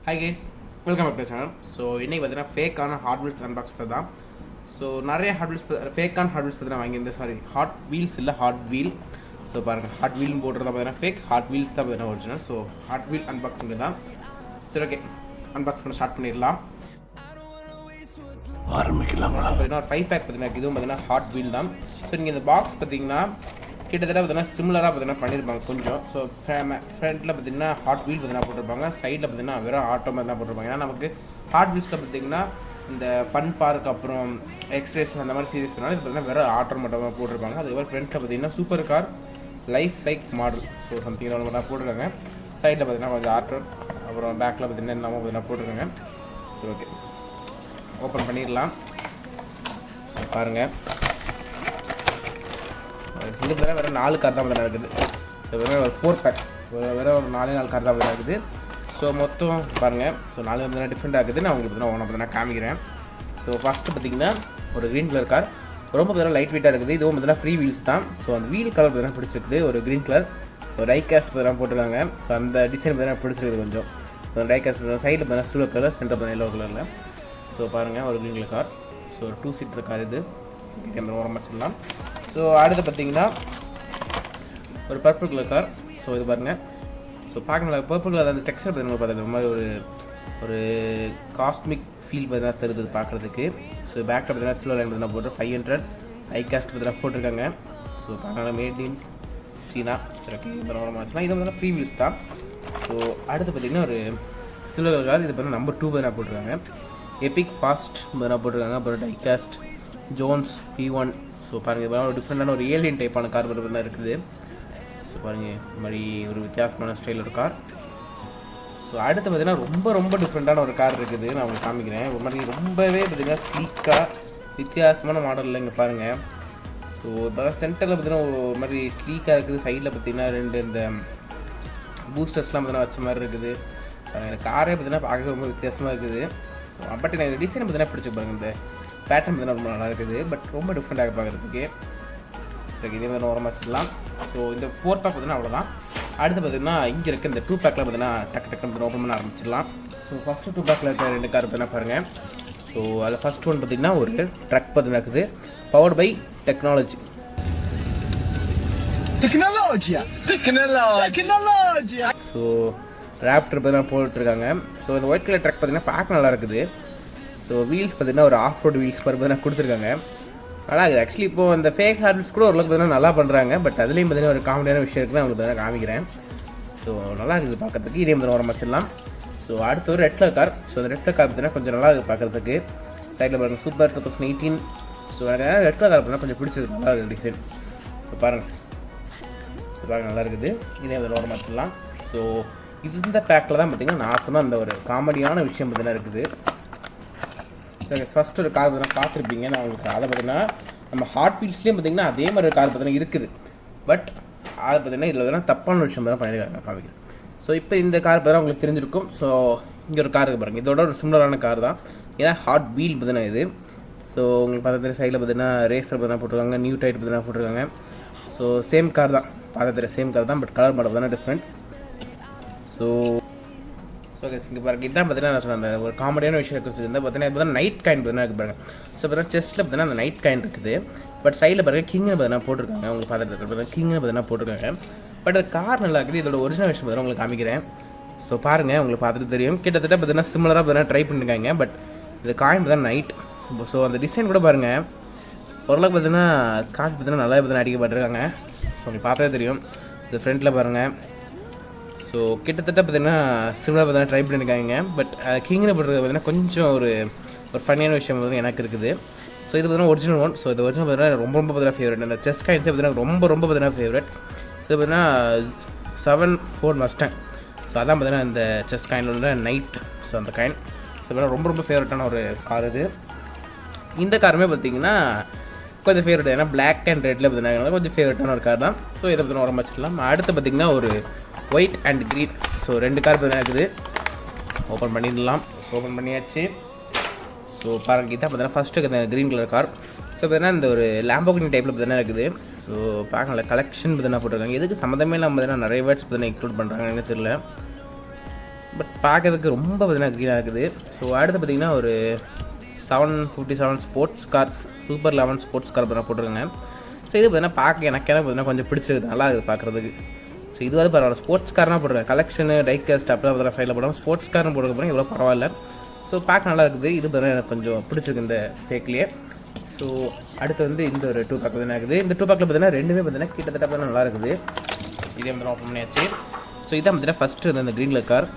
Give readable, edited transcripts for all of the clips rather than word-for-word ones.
Hi guys, welcome back to channel. So இன்றைக்கி பார்த்தீங்கன்னா ஃபேக்கான ஹாட் வீல்ஸ் அன்பாக்ஸ் தான். ஸோ நிறைய ஹாட் வீல்ஸ் ஃபேக்கான ஹாட் வீல்ஸ் பார்த்தீங்கன்னா வாங்கியிருந்தேன். சாரி, ஹாட் வீல்ஸ் இல்லை, ஹாட் வீல். ஸோ பாருங்கள், ஹாட் வீல்னு போடுறது தான் பார்த்தீங்கன்னா ஃபேக், ஹாட் வீல்ஸ் தான் பார்த்தீங்கன்னா original. So hot wheel unboxing தான். சரி, ஓகே, அன்பாக்ஸ் பண்ண ஸ்டார்ட் பண்ணிடலாம். ஆரம்பிக்கலாம். பார்த்தீங்கன்னா ஒரு 5 பேக் பார்த்தீங்கன்னா இதுவும் பார்த்தீங்கன்னா ஹாட் வீல் தான். ஸோ நீங்கள் இந்த பாக்ஸ் பார்த்தீங்கன்னா கிட்டத்தட்ட பார்த்தீங்கன்னா சிமிலராக பார்த்தீங்கன்னா பண்ணியிருப்பாங்க கொஞ்சம். ஸோ ஃப்ரண்ட்டில் பார்த்தீங்கன்னா ஹாட் வீல் பார்த்தீங்கன்னா போட்டிருப்பாங்க, சைடில் பார்த்தீங்கன்னா வெறும் ஆட்டோ மாதிரி தான் போட்டிருப்பாங்க. ஏன்னா நமக்கு ஹாட் வீல்ஸில் பார்த்தீங்கன்னா இந்த ஃபன் பார்க் அப்புறம் எக்ஸ்ரேஸ் அந்த மாதிரி சீரிஸ் பண்ணாலும் இது பார்த்தீங்கன்னா வெறும் ஆட்டோ மட்டும் போட்டிருப்பாங்க. அதுக்கப்புறம் ஃப்ரண்ட்டில் பார்த்தீங்கன்னா super car life like model so something ஒன்று மட்டும் போட்டிருக்காங்க. சைடில் பார்த்தீங்கன்னா கொஞ்சம் ஆட்டோ, அப்புறம் பேக்கில் பார்த்தீங்கன்னா என்னமோ பார்த்தீங்கன்னா போட்டிருக்காங்க. ஸோ ஓகே, ஓப்பன் பண்ணிடலாம். பாருங்கள், இந்த பேர் வேறு 4 கார் தான் பார்த்தீங்கன்னா இருக்குது. வெறும் ஒரு 4 பேக், வெறும் ஒரு 4 கார் தான் பார்த்தீங்கன்னா இருக்குது. ஸோ மொத்தம் பாருங்கள், ஸோ 4 பார்த்தீங்கன்னா டிஃப்ரெண்ட்டாக இருக்குது. நான் உங்களுக்கு பார்த்தீங்கன்னா பார்த்தீங்கன்னா காமிக்கிறேன். ஸோ ஃபஸ்ட்டு பார்த்தீங்கன்னா ஒரு க்ரீன் கலர் கார், ரொம்ப பார்த்தீங்கன்னா லைட் வெயிட்டாக இருக்குது. இதுவும் பார்த்தீங்கன்னா ஃப்ரீ வீல்ஸ் தான். ஸோ அந்த வீல் கலர் பார்த்தீங்கன்னா பிடிச்சிருக்குது, ஒரு க்ரீன் கலர். ஸோ டைகாஸ்ட் பார்த்தீங்கன்னா போட்டுருக்காங்க. ஸோ அந்த டிசைன் பார்த்தீங்கன்னா பிடிச்சிருக்குது கொஞ்சம். ஸோ டைகாஸ்ட் சைடில் பார்த்தீங்கன்னா சில்வர் கலர், சென்டர் பார்த்தீங்கன்னா எல்லோ கலரில். ஸோ பாருங்கள், ஒரு க்ரீன் கலர் கார். ஸோ ஒரு 2 சீட்டர் கார் இது, அந்த ஓரமாக வச்சுக்கலாம். ஸோ அடுத்து பார்த்தீங்கன்னா ஒரு பர்பிள் கலர் கார். ஸோ இது பாருங்கள், ஸோ பார்க்க பர்பிள் கலர் அந்த டெக்ஸ்டர் பார்த்தீங்கன்னா பார்த்தது மாதிரி ஒரு காஸ்மிக் ஃபீல் பார்த்தீங்கன்னா தருது பார்க்குறதுக்கு. ஸோ பேக்கில் பார்த்தீங்கன்னா சில்வர் லைன் பார்த்தீங்கன்னா போட்டு 500 ஐகாஸ்ட் பார்த்தீங்கன்னா போட்டிருக்காங்க. ஸோ பார்க்கலாம், மேட் இன் சீனா. சரி, ஓகே, இந்த வச்சுக்கலாம். இது பார்த்தீங்கன்னா ஃப்ரீ வீல்ஸ் தான். ஸோ அடுத்து பார்த்தீங்கன்னா ஒரு சில்வர் கலர் கார். இது பார்த்தீங்கன்னா நம்பர் 2 பார்த்தீங்கன்னா போட்டிருக்காங்க. எபிக் ஃபாஸ்ட் பார்த்தீங்கன்னா போட்டிருக்காங்க. அப்புறம் டைகாஸ்ட் ஜோன்ஸ் P1. ஸோ பாருங்கள், இது ஒரு டிஃப்ரெண்டான ஒரு ஏலியன் டைப்பான கார் தான் இருக்குது. ஸோ பாருங்கள், இந்த மாதிரி ஒரு வித்தியாசமான ஸ்டைல் ஒரு கார். ஸோ அடுத்து பார்த்தீங்கன்னா ரொம்ப டிஃப்ரெண்ட்டான ஒரு கார் இருக்குது. நான் உங்களுக்கு காமிக்கிறேன். ஒரு மாதிரி ரொம்பவே பார்த்தீங்கன்னா ஸ்லீக்காக வித்தியாசமான மாடலில் இங்கே பாருங்கள். ஸோ இப்போ சென்டரில் பார்த்தீங்கன்னா ஒரு மாதிரி ஸ்லீக்காக இருக்குது. சைடில் பார்த்தீங்கன்னா 2 இந்த பூஸ்டர்ஸ்லாம் பார்த்தீங்கன்னா வச்ச மாதிரி இருக்குது. எனக்கு காரே பார்த்தீங்கன்னா பார்க்க ரொம்ப வித்தியாசமாக இருக்குது. பட் எனக்கு இந்த டிசைன் பார்த்தீங்கன்னா பிடிச்சி பாருங்கள். இந்த பேட்டர்ன் பார்த்தீங்கன்னா ரொம்ப நல்லா இருக்குது, பட் ரொம்ப டிஃப்ரெண்ட்டாக பார்க்குறதுக்கு. சரி, இதே மாதிரி ஓரமாக வச்சுக்கலாம். ஸோ இந்த 4 பேக் பார்த்தீங்கன்னா அவ்வளோதான். அடுத்து பார்த்தீங்கன்னா இங்கே இருக்க இந்த 2 பேக்கில் பார்த்தீங்கன்னா டக்கு ஓப்பன் பண்ண ஆரம்பிச்சிடலாம். ஸோ ஃபஸ்ட்டு 2 பேக்கில் இருக்கிற 2 கார் பார்த்தீங்கன்னா பாருங்கள். ஸோ அதில் ஃபஸ்ட் ஒன் பார்த்தீங்கன்னா ஒரு ட்ரக் பார்த்தீங்கன்னா இருக்குது, powered by technology. So Raptor பார்த்தீங்கன்னா போட்டுருக்காங்க. ஸோ இந்த ஒயிட் கலர் ட்ரக் பார்த்தீங்கன்னா பார்க்க நல்லா இருக்குது. ஸோ வீல்ஸ் பார்த்தீங்கன்னா ஒரு ஆஃப் ரோடு வீல்ஸ் பார்த்தீங்கன்னா கொடுத்துருக்காங்க, நல்லா இருக்குது. ஆக்சுவலி இப்போ அந்த ஃபேக் ஹார்ட்ஸ் கூட ஓரளவுக்கு பார்த்தீங்கன்னா நல்லா பண்ணுறாங்க. பட் அதுலேயும் பார்த்தீங்கன்னா ஒரு காமெடியான விஷயம் இருக்குன்னு அவங்களுக்கு பார்த்தீங்கன்னா காமிக்கிறேன். ஸோ நல்லா இருக்குது பார்க்குறதுக்கு. இதே மாதிரி வர வச்சிடலாம். ஸோ அடுத்து ஒரு ரெட் கலர் கார். ஸோ அந்த ரெட் கலர் கார் பார்த்தீங்கன்னா கொஞ்சம் நல்லா இருக்குது பார்க்குறதுக்கு. சைடில் பாருங்கள், சூப்பர் 2018. ஸோ எனக்கு ரெட் கலர் கார் பார்த்தீங்கன்னா கொஞ்சம் பிடிச்சது, நல்லா இருக்குது டிசைன். ஸோ பாருங்கள், நல்லா இருக்குது. இதே மாதிரி வர வச்சிடலாம். ஸோ இந்த பேக்கில் தான் பார்த்தீங்கன்னா நான் சொன்ன அந்த ஒரு காமெடியான விஷயம் பார்த்தீங்கன்னா இருக்குது. சரி, ஃபஸ்ட்டு ஒரு கார் பார்த்தீங்கன்னா பார்த்துருப்பீங்க. நான் உங்களுக்கு அதை பார்த்தீங்கன்னா நம்ம ஹாட் வீல்ஸ்லேயும் பார்த்தீங்கன்னா அதே மாதிரி ஒரு கார் பார்த்தீங்கன்னா இருக்குது. பட் அதை பார்த்தீங்கன்னா இதில் பார்த்தீங்கன்னா தப்பான விஷயம் தான் பண்ணியிருக்காங்க, காமிக்கிறேன். ஸோ இப்போ இந்த கார் பார்த்தீங்கன்னா உங்களுக்கு தெரிஞ்சிருக்கும். ஸோ இங்கே ஒரு கார் இருக்குது பாருங்கள், இதோட ஒரு சிமிலரான கார் தான். ஏன்னா ஹாட் வீல் பார்த்தீங்கன்னா இது. ஸோ உங்களுக்கு பார்த்தா சைடில் பார்த்தீங்கன்னா ரேசர் பார்த்தீங்கன்னா போட்டிருக்காங்க, நியூ டைட் பார்த்தீங்கன்னா போட்டிருக்காங்க. ஸோ சேம் கார் தான், பார்த்தா சேம் கார் தான், பட் கலர் மாடல் பார்த்தீங்கன்னா டிஃப்ரெண்ட். ஸோ ஓகே, இங்கே பாருங்கள், இதான் பார்த்தீங்கன்னா நான் சொன்ன அந்த ஒரு காமெடியான விஷயம் இருக்குது. பார்த்தீங்கன்னா நைட் காயின் பார்த்தீங்கன்னா இருக்குது பாருங்கள். ஸோ பார்த்தீங்கன்னா செஸ்ட்டில் பார்த்தீங்கன்னா அந்த நைட் காயின் இருக்குது. பட் சைடில் பாருங்கள் கிங்னு பார்த்தீங்கன்னா போட்டிருக்காங்க. உங்களுக்கு பார்த்துட்டு பார்த்தீங்கன்னா கிங்னு பார்த்தீங்கன்னா போட்டிருக்காங்க. பட் அது கார் நல்லா இருக்குது. இதோட ஒரிஜினல் விஷயம் பார்த்தீங்கன்னா உங்களுக்கு காமிக்கிறேன். ஸோ பாருங்கள், உங்களுக்கு பார்த்துட்டு தெரியும். கிட்டத்தட்ட பார்த்தீங்கன்னா சிமிலராக பார்த்தீங்கன்னா ட்ரை பண்ணியிருக்காங்க. பட் இது காயின் பார்த்தீங்கன்னா நைட். ஸோ அந்த டிசைன் கூட பாருங்கள், ஓரளவுக்கு பார்த்தீங்கன்னா காசு பார்த்தீங்கன்னா நல்லா பார்த்தீங்கன்னா அடிக்கப்பட்டிருக்காங்க. ஸோ உங்களுக்கு பார்த்தே தெரியும். ஸோ ஃப்ரண்ட்டில் பாருங்கள். ஸோ கிட்டத்தட்ட பார்த்தீங்கன்னா சிமிலராக பார்த்தீங்கன்னா ட்ரை பண்ணியிருக்காங்க. பட் கிங்னு போடுறது பார்த்தீங்கன்னா கொஞ்சம் ஒரு ஃபன்னியான விஷயம் வந்து எனக்கு இருக்குது. ஸோ இது பார்த்தீங்கன்னா ஒரிஜினல் ஒன். ஸோ இது ஒரிஜினல் பார்த்தீங்கன்னா ரொம்ப பார்த்தீங்கன்னா ஃபேவரட். அந்த செஸ் காயின்ஸே பார்த்தீங்கன்னா ரொம்ப பார்த்தீங்கன்னா ஃபேவரட். ஸோ பார்த்தீங்கன்னா 74 மஸ்டாங். ஸோ அதான் பார்த்தீங்கன்னா இந்த செஸ் காயினில் உள்ள நைட். ஸோ அந்த காயின் ஸோ பார்த்தீங்கன்னா ரொம்ப ஃபேவரட்டான ஒரு கார் இது. இந்த காருமே பார்த்தீங்கன்னா கொஞ்சம் ஃபேவரட், ஏன்னா பிளாக் அண்ட் ரெட்டில் பார்த்தீங்கன்னா கொஞ்சம் ஃபேவரட்டான ஒரு கார் தான். ஸோ இதை பார்த்தீங்கன்னா உரம் வச்சுக்கலாம். அடுத்து பார்த்தீங்கன்னா ஒரு white and green. So 2 car பார்த்தீங்கன்னா இருக்குது. ஓப்பன் பண்ணிடலாம். ஸோ ஓப்பன் பண்ணியாச்சு. ஸோ பாருங்கள், இதான் பார்த்தீங்கன்னா ஃபஸ்ட்டு இந்த க்ரீன் கலர் கார். ஸோ பார்த்தீங்கன்னா இந்த ஒரு லேம்போகினி டைப்பில் பார்த்தீங்கன்னா இருக்குது. ஸோ பார்க்கல கலெக்ஷன் பார்த்தீங்கன்னா போட்டிருக்காங்க. எதுக்கு சம்மந்தமே இல்லாமல் பார்த்தீங்கன்னா நிறைய வேர்ட்ஸ் பார்த்தீங்கன்னா இன்க்ளூட் பண்ணுறாங்கன்னு தெரியல. பட் பார்க்கறதுக்கு ரொம்ப பார்த்தீங்கன்னா க்ரீனாக இருக்குது. ஸோ அடுத்து பார்த்தீங்கன்னா ஒரு 757 sports car super 11 sports car பார்த்தீங்கன்னா போட்டிருக்காங்க. ஸோ இது பார்த்தீங்கன்னா பார்க்க எனக்கு பார்த்தீங்கன்னா கொஞ்சம் பிடிச்சிருக்கு, நல்லா இருக்குது பார்க்குறதுக்கு. ஸோ இதுவாது பரவாயில்ல, ஸ்போர்ட்ஸ் கார்னால் போட்டிருக்காங்க. கலெக்ஷனு டைக்கஸ்ட் அப்படிலாம் பார்த்தா சைடில் போடாமல் ஸ்போர்ட்ஸ் கார்னு போடுறது போகிறோம், இவ்வளோ பரவாயில்ல. ஸோ பார்க்க நல்லா இருக்குது. இது பார்த்தீங்கன்னா எனக்கு கொஞ்சம் பிடிச்சிருக்கு இந்த ஃபேக்லேயே. ஸோ அடுத்து வந்து இந்த ஒரு 2 பேக் பார்த்தீங்கன்னா இருக்குது. இந்த 2 பேக்கில் பார்த்தீங்கன்னா ரெண்டுமே பார்த்தீங்கன்னா கிட்டத்தட்ட பார்த்தீங்கன்னா நல்லா இருக்குது. இதே வந்து ஓப்பன் பண்ணியாச்சு. ஸோ இதான் பார்த்தீங்கன்னா ஃபஸ்ட்டு இருந்த அந்த க்ரீன் கலர் கார்.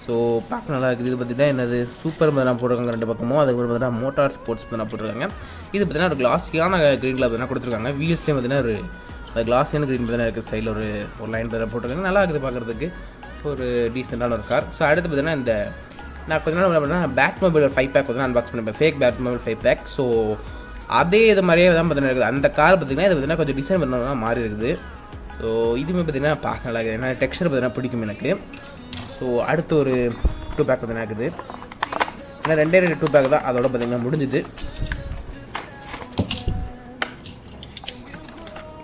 ஸோ பார்க்க நல்லா இருக்குது. இது பார்த்தீங்கன்னா என்னது சூப்பர் பார்த்தீங்கன்னா போட்டிருக்காங்க 2 பக்கமும். அதுக்கு பார்த்தீங்கன்னா மோட்டார் ஸ்போர்ட்ஸ் பார்த்தீங்கன்னா போட்டிருக்காங்க. இது பார்த்தீங்கன்னா ஒரு கிளாஸியான க்ரீன் கலர் பார்த்தீங்கன்னா கொடுத்துருக்காங்க. வீல்ஸ்லேயும் பார்த்தீங்கன்னா ஒரு கிளாஸியான க்ரீன் பார்த்தீங்கன்னா இருக்குது. சைடில் ஒரு லைன் பார்த்தீங்கன்னா போட்டிருக்காங்க. நல்லா இருக்குது பார்க்குறதுக்கு, ஒரு டீசெண்டான ஒரு கார். ஸோ அடுத்து பார்த்தீங்கன்னா இந்த நான் கொஞ்ச நாள் என்ன பண்ணேன், பேட்மொபைல் 5 பேக் பார்த்தீங்கன்னா அன்பாக்ஸ் பண்ணிப்பேன். Fake Batmobile 5 pack. ஸோ அதே இது மாதிரியே தான் பார்த்தீங்கன்னா இருக்குது. அந்த கார் பார்த்தீங்கன்னா இது பார்த்தீங்கன்னா கொஞ்சம் டிசைன் பண்ண மாறி இருக்குது. ஸோ இதுவுமே பார்த்தீங்கன்னா பார்க்க நல்லா இருக்குது. ஏன்னா டெக்ஸ்சர் பார்த்தீங்கன்னா பிடிக்கும் எனக்கு. ஸோ அடுத்து ஒரு 2 பேக் பார்த்தீங்கன்னா இருக்குது. ஏன்னா 2 பேக் தான், அதோட பார்த்தீங்கன்னா முடிஞ்சுது.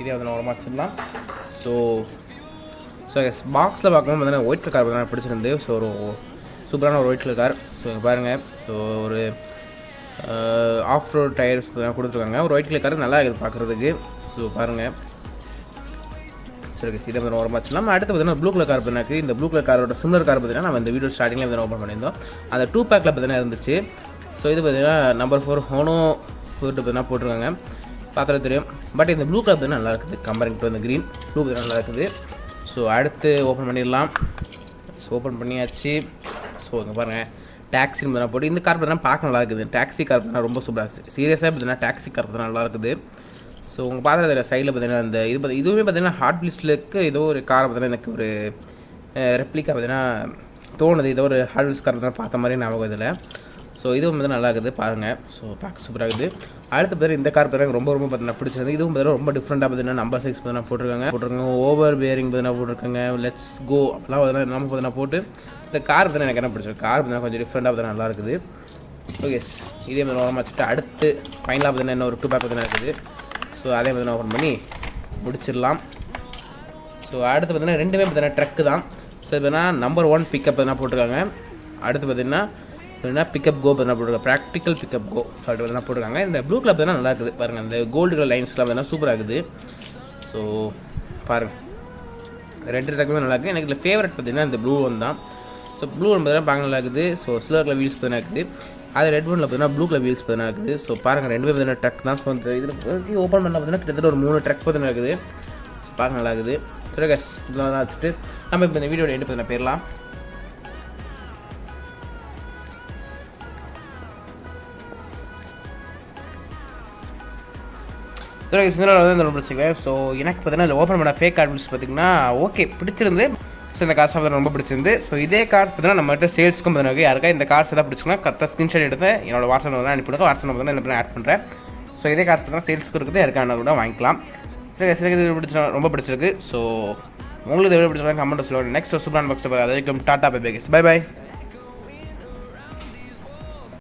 இதே வந்து ஓரமாக வச்சிடலாம். ஸோ பாக்ஸில் பார்க்கும்போது பார்த்தீங்கன்னா ஒயிட் கலர் பார்த்தீங்கன்னா பிடிச்சிருந்து. ஸோ ஒரு சூப்பரான ஒரு ஒயிட் கலர் கார். ஸோ பாருங்கள், ஸோ ஒரு ஆஃப் ரோட் டயர்ஸ் கொடுத்துருக்காங்க. ஒரு ஒயிட் கலர் கார் நல்லா இருக்குது பார்க்குறதுக்கு. ஸோ பாருங்கள், சரி இதை வந்து ஓரமாக வச்சுலாம். அடுத்து பார்த்தீங்கன்னா ப்ளூ கலர் கார் பண்ணாக்கு. இந்த ப்ளூ கலர் காரோட சிமிலர் கார் பார்த்தீங்கன்னா நம்ம இந்த வீடியோ ஸ்டார்டிங்கில் வந்து ஓப்பன் பண்ணியிருந்தோம். அந்த 2 பேக்கில் பார்த்தீங்கன்னா இருந்துச்சு. ஸோ இது பார்த்தீங்கன்னா நம்பர் 4 ஹோனோ போட்டு பார்த்தீங்கன்னா போட்டிருக்காங்க, பார்த்தாலே தெரியும். பட் இந்த ப்ளூ கலர் பார்த்தீங்கன்னா நல்லா இருக்குது கம்பேரிங் டு அந்த க்ரீன். ப்ளூ பார்த்தீங்கன்னா நல்லா இருக்குது. ஸோ அடுத்து ஓப்பன் பண்ணிடலாம். ஸோ ஓப்பன் பண்ணியாச்சு. ஸோ இங்கே பாருங்கள் டாக்ஸின்னு பார்த்தீங்கன்னா போட்டு இந்த கார் பார்த்தீங்கன்னா பார்க்க நல்லா இருக்குது. டாக்ஸி கார் பார்த்தீங்கன்னா ரொம்ப சூப்பராக சீரியஸாக பார்த்தீங்கன்னா டாக்ஸி கார் பார்த்தீங்கன்னா நல்லா இருக்குது. ஸோ உங்கள் பார்க்குறது சைடில் பார்த்தீங்கன்னா இந்த இதுவுமே பார்த்தீங்கன்னா ஹாட் லிஸ்ட்லுக்கு ஏதோ ஒரு காரை பார்த்தீங்கன்னா எனக்கு ஒரு ரெப்ளிக்கா பார்த்தீங்கன்னா தோணுது. ஏதோ ஒரு ஹாட் லிஸ்ட் கார் பார்த்தீங்கன்னா பார்த்த மாதிரி ஞாபகம் இதில். ஸோ இதுவும் வந்து நல்லா இருக்குது பாருங்கள். ஸோ பார்க்க சூப்பராக இருக்குது. அடுத்த பேர் இந்த கார் பார்த்தீங்கன்னா ரொம்ப பார்த்தீங்கன்னா பிடிச்சிருந்து. இதுவும் பார்த்தீங்கன்னா ரொம்ப டிஃப்ரெண்ட்டாக பார்த்தீங்கன்னா நம்பர் 6 பார்த்தீங்கன்னா போட்டிருக்காங்க. ஓவர் பேரிங் பார்த்தீங்கன்னா போட்டிருக்காங்க. லெட்ஸ் கோ அப்படிலாம் பார்த்தீங்கன்னா நம்ம பார்த்தீங்கன்னா போட்டு இந்த கார் பார்த்தீங்கன்னா எனக்கு என்ன பிடிச்சிருக்கு. கார் பார்த்தீங்கன்னா கொஞ்சம் டிஃப்ரெண்ட்டாக பார்த்தீங்கன்னா நல்லா இருக்குது. ஓகே, இதே மாதிரி ஓரமாக வச்சுட்டு அடுத்து ஃபைனலாக பார்த்தீங்கன்னா இன்னும் ஒரு 2 பேக் பார்த்தீங்கன்னா இருக்குது. ஸோ அதே மாதிரி ஓப்பன் பண்ணி முடிச்சிடலாம். ஸோ அடுத்து பார்த்தீங்கன்னா ரெண்டுமே பார்த்தீங்கன்னா ட்ரக்கு தான். ஸோ பார்த்தீங்கன்னா நம்பர் 1 பிக்கப் பார்த்தீங்கன்னா போட்டிருக்காங்க. அடுத்து பார்த்தீங்கன்னா பிக்கப் கோ பார்த்தீங்கன்னா போட்டிருக்காங்க. ப்ராக்டிக்கல் பிக்கப் கோ சொல்லிட்டு பார்த்தீங்கன்னா போட்டிருக்காங்க. இந்த ப்ளூ கலர் பார்த்தீங்கன்னா நல்லா இருக்குது பாருங்கள். இந்த கோல்டு கலர் லைன்ஸ்லாம் பார்த்தீங்கன்னா சூப்பராக இருக்குது. ஸோ பாருங்கள் 2 ட்ரக்குமே நல்லா இருக்குது. எனக்கு இதில் ஃபேவரட் பார்த்தீங்கன்னா இந்த ப்ளூ ஒன் தான். ஸோ ப்ளூ ஒன் பார்த்தீங்கன்னா பார்க்க நல்லா இருக்குது. ஸோ சில்வர் கலர் வீல்ஸ் பார்த்தீங்கன்னா இருக்குது. அது ரெட் ஒன்ல பார்த்தீங்கன்னா ப்ளூ கலர் வீல்ஸ் பார்த்தீங்கன்னா இருக்குது. ஸோ பாருங்கள் ரெண்டுமே பார்த்தீங்கன்னா ட்ரக் தான். ஸோ இந்த இதில் ஓப்பன் பண்ணால் பார்த்தீங்கன்னா கிட்டத்தட்ட ஒரு 3 ட்ரக்ஸ் பார்த்தீங்கன்னா இருக்குது. பார்க்க நல்லா இருக்குது. சரி கேஸ், இதெல்லாம் தான் வச்சுட்டு நம்ம இப்போ இந்த வீடியோட எண்டு பார்த்தீங்கன்னா போயிடலாம். சரி சிந்தனை வந்து இந்த பிடிச்சிக்கிறேன். ஸோ எனக்கு பார்த்தீங்கன்னா இந்த ஓப்பன் பண்ண ஃபேக் கார்ட் பார்த்தீங்கன்னா ஓகே பிடிச்சிருந்து. ஸோ இந்த கார்ஸ் பார்த்தா ரொம்ப பிடிச்சிருந்து. ஸோ இதே கார் பார்த்தீங்கன்னா நம்மகிட்ட சேல்ஸ்க்கும் பார்த்தீங்கன்னா யாருக்கா இந்த கார்ஸ் எதாவது பிடிச்சிங்கன்னா கரெக்டாக ஸ்க்ரீன்ஷாட் எடுத்து என்னோட வாட்ஸ்அப் நம்பர் தான் அனுப்பிவிடுங்க. வாட்ஸ்அப் நம்பர் தான் என்ன ஆட் பண்ணுறேன். ஸோ இதே கார்ஸ் பார்த்தீங்கன்னா சேல்ஸ்க்கு இருக்குது, யாருக்கான கூட வாங்கிக்கலாம். சரி இது ரொம்ப பிடிச்சிருக்கு. ஸோ உங்களுக்கு இது பிடிச்சிருக்காங்க கமெண்ட் சொல்லுவாங்க. நெக்ஸ்ட் சூப்பரான பாக்ஸ் அது வரைக்கும் டாட்டா பை பை.